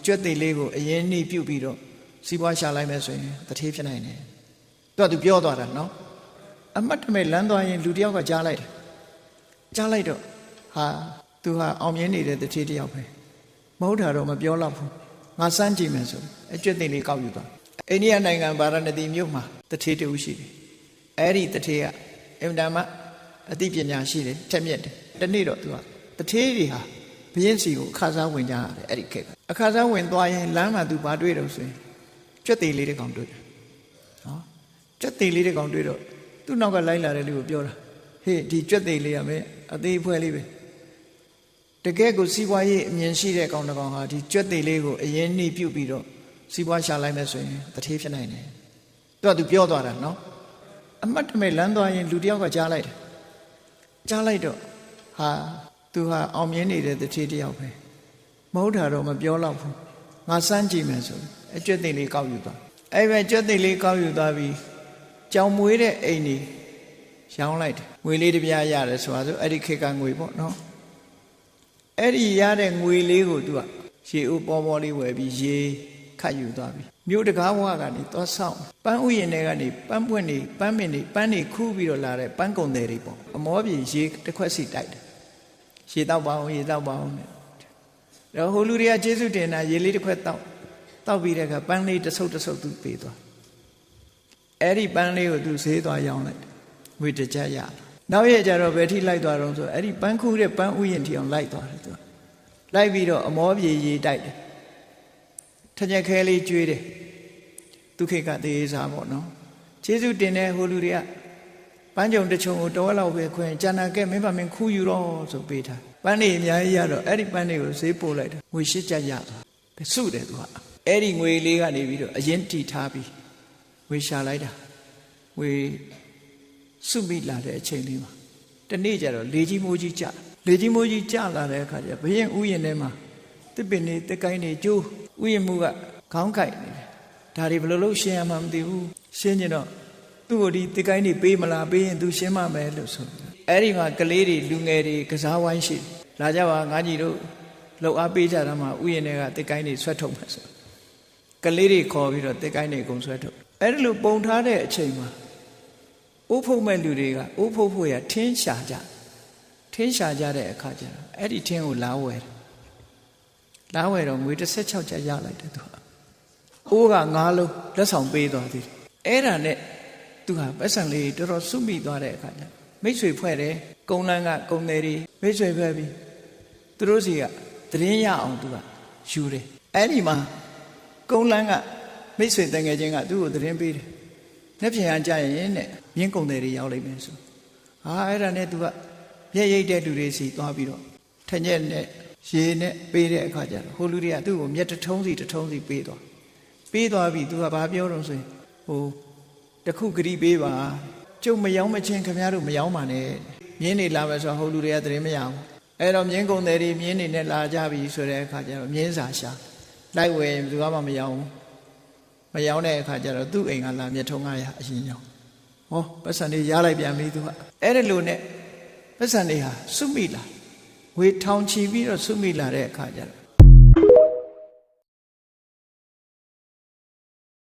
ကျွတ်သိလေးကိုအရင်နှိပြုတ်ပြီးတော့စီးပွားရှာလိုက်မယ်ဆိုရင်တထေးဖြစ်နိုင်တယ်သူပြောသွားတာနော်အမှတ်တမဲ့လမ်းသွားရင်လူတယောက်ကကြားလိုက်တယ်ကြားလိုက်တော့ဟာသူဟာအောင်မြင်နေတဲ့တထေးတယောက်ပဲမဟုတ်တာတော့မပြောတော့ဘူးငါစမ်းကြည့်မယ်ဆိုအကျွတ်သိလေးကောက်ယူသွားအိန္ဒိယနိုင်ငံဗာရာဏသီမြို့မှာတထေးတူရှိတယ်အဲ့ဒီတထေးကအင်တာမအသိပညာရှိတယ်ထက်မြက်တယ်တနေ့တော့သူကတထေးတွေဟာဘုရင်စီကိုအခါစားဝင်ကြရတယ်အဲ့ဒီခေတ်အခါစားဝင်သွားရင်လမ်းမှာသူဘာတွေ့တော့ဆိုရင်ကျွတ်သေးလေးတစ်ကောင်တွေ့တယ်နော်ကျွတ်သေးလေးတစ်ကောင်တွေ့တော့သူ့နောက်ကလိုက်လာတဲ့လူကိုပြောတာဟေးဒီကျွတ်သေးလေးကပဲအသေးအဖွဲလေးပဲတကယ်ကိုစီးပွားရေးအမြင်ရှိတဲ့ကောင်တစ်ကောင်ဟာဒီကျွတ်သေးလေးကိုအရင်နှိပြုတ်ပြီးတော့စီးပွားရှာလိုက်မယ်ဆိုရင်တထေးဖြစ်နိုင်တယ်သူပြောသွားတာနော်အမှတ်တမဲ့လမ်းသွားရင်လူတယောက်ကကြားလိုက်တယ်ကြားလိုက်တော့ဟာသူဟာအောင်မြင်နေတဲ့တထေးတယောက်ပဲမဟုတ်တာတော့မပြောတော့ဘူးငါစမ်းကြည့်မယ်ဆိုအကျွတ်သိလေးကောက်ယူသွားအဲ့ပဲကျွတ်သိလေးကောက်ယူသွားပြီးကြောင်မွေးတဲ့အိမ်ကြီးရောင်းလိုက်တယ်ငွေလေးတစ်ပြားရတယ်ဆိုတာဆိုအဲ့ဒီခေတ်ကငွေပေါ့နော်အဲ့ဒီရတဲ့ငွေလေးကိုသူကရေအိုးပေါ်ပေါ်လေးဝယ်ပြီးရေခတ်ယူသွားပြီမြို့တကားဘဝကနေသွားဆောင်ပန်းဥယျာဉ်တွေကနေပန်းပွင့်တွေပန်းပင်တွေပန်းတွေခူးပြီးတော့လာတဲ့ပန်းကုံတွေတွေပေါ့အမောပြေရေတစ်ခွက်စီတိုက်တယ်ရေတောက်ပါအောင်ရေတောက်ပါအောင်နဲ့တော့ဟိုလူတွေကကျေးဇူးတင်တာရေလေးတစ်ခွက်တောက်ပြီးတဲ့အခါပန်းလေးတစ်ဆုပ်တစ်ဆုပ်သူပေးသွားအဲ့ဒီပန်းလေးကိုသူဈေးသွားရောင်းလိုက်ငွေတစ်ကြက်ရနောက်ရကြတော့ဘယ်ထိလိုက်သွားတော့ဆိုအဲ့ဒီပန်းခူးတဲ့ပန်းဥယျာဉ်ထိအောင်လိုက်သွားတယ်သူလိုက်ပြီးတော့အမောပြေရေတိုက်တယ်ထကြက်ခဲလေးကျွေးတယ်သူခေတ်ကသေစားပေါ့နော်ကျေးဇူးတင်တဲ့ဟိုလူတွေကပန်းကြုံတစ်ချုံကိုတော်လောက်ပဲခွင်ကျန်နာကဲမင်းပါမင်းခူးယူတော့ဆိုပေးထားပန်းနေအများကြီးရတော့အဲ့ဒီပန်းတွေကိုဈေးပို့လိုက်တယ်ငွေ8ကျပ်ရသွားစုတယ်သူကအဲ့ဒီငွေလေးကနေပြီးတော့အရင်တီထားပြီးငွေရှာလိုက်တာငွေစုမိလာတဲ့အချိန်လေးမှာတနေ့ကျတော့လေကြီးမိုးကြီးကျလာတဲ့အခါကျဘရင်ဥယျာဉ်ထဲမှာတစ်ပင်နေတစ်ကိုင်းနေကျိုးဥယျာဉ်မှုကခေါင်းကိုက်နေတယ်ဒါတွေဘယ်လိုလုပ်ရှင်းရမှမသိဘူးရှင်းကြတော့သူ့ကိုဒီတစ်ကိုင်းနေပေးမလားပေးရင်သူရှင်းမှမယ်လို့ဆိုအဲ့ဒီမှာကလေးတွေလူငယ်တွေကစားဝိုင်းရှိလာကြပါငါကြီးတို့လှုပ်အားပေးကြတာမှဥယျာဉ်တွေကတစ်ကိုင်းနေဆွဲထုတ်မယ်ဆိုကလေးတွေခေါ်ပြီးတော့တစ်ကိုင်းနေကုန်ဆွဲထုတ်အဲ့ဒီလိုပုံထားတဲ့အချိန်မှာအိုးဖုတ်မဲ့လူတွေကအိုးဖုတ်ဖို့ရထင်းရှာကြတဲ့အခါကျတော့အဲ့ဒီထင်းကိုလာဝယ်တော့ငွေ16ကျပ်ရလိုက်တယ်သူကအိုးက9လုံးလက်ဆောင်ပေးသွားသေးတယ်အဲ့ဒါနဲ့သူကပတ်စံလေးတော်တော်စုမိသွားတဲ့အခါကျမိတ်ဆွေဖွဲ့တယ်ကုန်းလန်းကကုန်းတယ်တွေမိတ်ဆွေဖွဲ့ပြီးသူတို့စီကသတင်းရအောင်သူကယူတယ်အဲ့ဒီမှာကုန်းလန်းကမိတ်ဆွေတန်ငယ်ချင်းကသူ့ကိုသတင်းပေးတယ်နှစ်ပြန်ကြရင်နဲ့မြင်းကုန်းတယ်တွေရောက်လိမ့်မယ်ဆိုအဲ့ဒါနဲ့သူကရက်ရိတ်တဲ့လူတွေစီသွားပြီးတော့ထညက်နဲ့ရေနဲ့ပေးတဲ့အခါကျတော့ဟိုလူတွေကသူ့ကိုမျက်တစ်ထုံးစီပေးသွားပြီးသူကဘာပြောတော့ဆိုရင်ဟိုတခုဂရိပေးပါကျုပ်မယောင်းမချင်းခင်ဗျားတို့မယောင်းပါနဲ့မြင်းနေလာမယ်ဆိုတော့ဟိုလူတွေကသတင်းမရဘူးအဲ့တော့မြင်းကုံတယ်တွေမြင်းနေနဲ့လာကြပြီဆိုတဲ့အခါကျတော့မြင်းစာရှာလိုက်ဝယ်ရင်ဘယ်သူမှမယောင်းတဲ့အခါကျတော့သူ့အိမ်ကလာမျက်ထုံး900အရင်ယောင်းဟောပတ်စံလေးရလိုက်ပြန်ပြီသူကအဲ့ဒီလိုနဲ့ပတ်စံလေးဟာစုမိလာငွေထောင်ချီပြီးတော့စုမိလာတဲ့အခါကျတော့